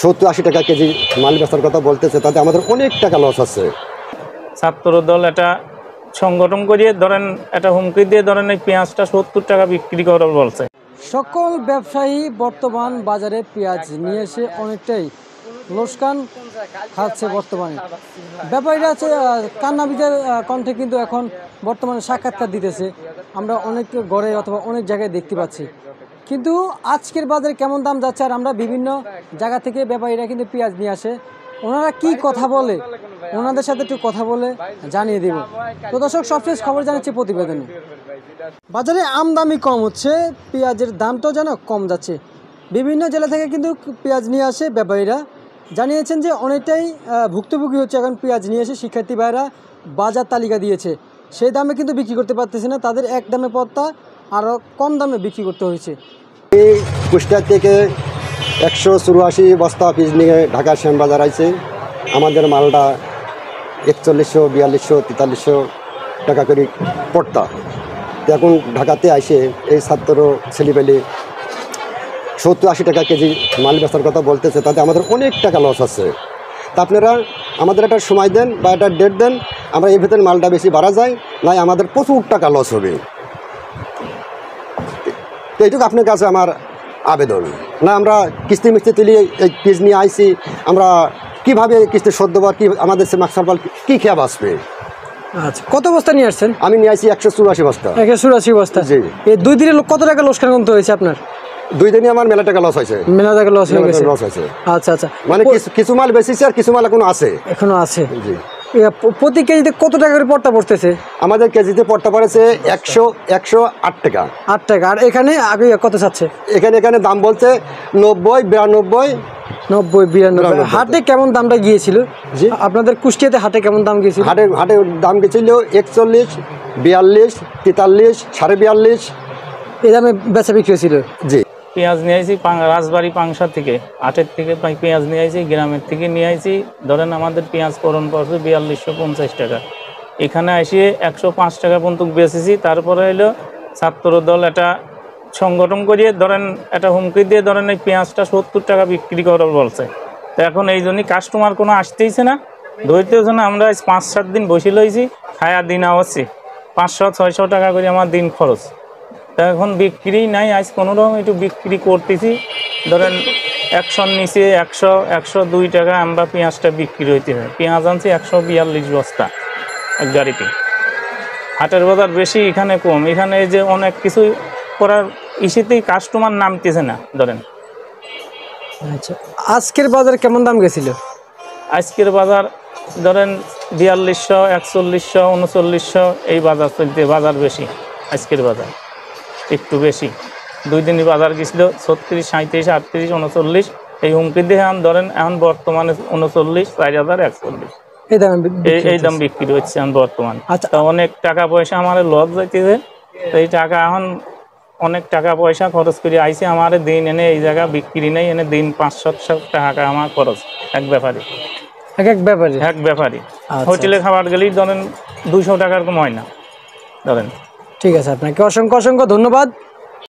70-80 টাকা কেজি মাল বেচার কথা বলতেছে, তাতে আমাদের অনেক টাকা লস আছে। ছাত্র দল এটা সংগঠন করিয়ে ধরেন এটা হুমকি দিয়ে ধরেন এই পেঁয়াজটা 70 টাকা বিক্রি করার বলছে। সকল ব্যবসায়ী বর্তমান বাজারে পেঁয়াজ নিয়ে এসে অনেকটাই লোকসান খাচ্ছে বর্তমানে। ব্যাপারীরা আছে কান্নাবিজের কণ্ঠে কিন্তু এখন বর্তমানে সাক্ষাৎকার দিতেছে, আমরা অনেক গড়ে অথবা অনেক জায়গায় দেখতে পাচ্ছি। কিন্তু আজকের বাজারে কেমন দাম যাচ্ছে, আর আমরা বিভিন্ন জায়গা থেকে ব্যাপারীরা কিন্তু পেঁয়াজ নিয়ে আসে, ওনারা কি কথা বলে ওনাদের সাথে একটু কথা বলে জানিয়ে দেব। তো দর্শক, সবশেষ খবর জানাচ্ছি প্রতিবেদনে। বাজারে আমদানি কম হচ্ছে, পেঁয়াজের দামটাও যেন কম যাচ্ছে। বিভিন্ন জেলা থেকে কিন্তু পেঁয়াজ নিয়ে আসে ব্যাপারীরা, জানিয়েছেন যে অনেকটাই ভুক্তভোগী হচ্ছে এখন পেঁয়াজ নিয়ে এসে। শিক্ষার্থী ভাইরা বাজার তালিকা দিয়েছে, সেই দামে কিন্তু বিক্রি করতে পারতেছে না, তাদের এক দামে পড়তা আরও কম দামে বিক্রি করতে হয়েছে। এই কুষ্টিয়া থেকে 184 বস্তা পিস নিয়ে ঢাকা শ্যামবাজার আইছে। আমাদের মালটা 4100, 4200, 4300 টাকা করে পড়তা। তো এখন ঢাকাতে আইসে এই ছাত্র ছেলেপেলে 70-80 টাকা কেজি মাল বেচার কথা বলতেছে, তাতে আমাদের অনেক টাকা লস আছে। তা আপনারা আমাদের একটা সময় দেন বা একটা ডেট দেন, আমরা এই ভিতরে মালটা বেশি বাড়া যায়, নাই আমাদের প্রচুর টাকা লস হবে। তো এইটুকু আপনার কাছে আমার আবেদন। না আমরা কিস্তি মিস্তি তুলি এই পিস নিয়ে আইসি, আমরা কীভাবে কিস্তি শোধ দেবো, কি আমাদের সে মাকসারপাল কী খেয়া বাঁচবে। আচ্ছা, কত বস্তা নিয়ে আসছেন? আমি নিয়ে আসি 184 বস্তা। 184 বস্তা? জি। এই 2 দিনে কত টাকা লোকসান করতে হয়েছে আপনার? 2 দিনে আমার মেলা টাকা লস হয়েছে। মেলা টাকা লস হয়ে গেছে? লস হয়েছে। আচ্ছা আচ্ছা, মানে কিছু মাল বেশিছে আর কিছু মাল এখনো আছে। এখনো আছে? জি। প্রতি কেজিতে কত টাকা করে পড়তা পড়তেছে? আমাদের কেজিতে পড়তে পারেছে 108 টাকা। 8 টাকা। আর এখানে আগে কত চাচ্ছে? এখানে দাম বলছে 90, 92, 90, 92। হাটে কেমন দামটা গিয়েছিল? জি, আপনাদের কুষ্টিয়াতে হাটে কেমন দাম গিয়েছিল? হাটে দাম গেছিল 41, 42, 43, 42.5 এই দামে বেচা বিক্রি হয়েছিল। জি। পেঁয়াজ নিয়ে আইছি রাজবাড়ি পাংশা থেকে, হাটের থেকে পেঁয়াজ নিয়ে আইছি, গ্রামের থেকে নিয়ে আইছি। ধরেন আমাদের পেঁয়াজ করণ পড়ছে 4250 টাকা। এখানে এসে 105 টাকা পর্যন্ত বেচেছি। তারপরে হলো ছাত্র দল এটা সংগঠন করিয়ে ধরেন এটা হুমকি দিয়ে ধরেন এই পেঁয়াজটা 70 টাকা বিক্রি করার বলছে। তো এখন এই জন্যই কাস্টমার কোনো আসতেইছে না, ধরতেও জন্য আমরা 5-7 দিন বসে লইছি, খায়া দিন হচ্ছে 500-600 টাকা করে আমার দিন খরচ। তা এখন বিক্রি নাই, আজ কোনোরকম একটু বিক্রি করতেছি। ধরেন 100 নিচে 100-102 টাকা আমরা পেঁয়াজটা বিক্রি হইতে হয়। পেঁয়াজ আনছি 142 বস্তা এক গাড়িতে। হাটের বাজার বেশি, এখানে কম। এখানে এই যে অনেক কিছু করার ইস্যুতেই কাস্টমার নামতেছে না ধরেন। আচ্ছা, আজকের বাজার কেমন দাম গেছিল? আজকের বাজার ধরেন 4200, 4100, 3900 এই বাজার চলতে। বাজার বেশি, আজকের বাজার একটু বেশি। 2 দিনই বাজার গেছিল 36, 37, 38, 39। এই হুমকি দিয়ে এখন ধরেন এখন বর্তমানে 39, 4140 এই দাম বিক্রি হচ্ছে এখন বর্তমানে। আচ্ছা, অনেক টাকা পয়সা আমার লস যাইতেছে। এই টাকা এখন অনেক টাকা পয়সা খরচ করে আইসি, আমার দিন এনে এই জায়গা বিক্রি নেই, এনে দিন 500 টাকা আমার খরচ এক ব্যাপারে। এক ব্যাপারে হোটেলে খাবার গেলেই ধরেন 200 টাকার কম হয় না ধরেন। ঠিক আছে, আপনাকে অসংখ্য ধন্যবাদ।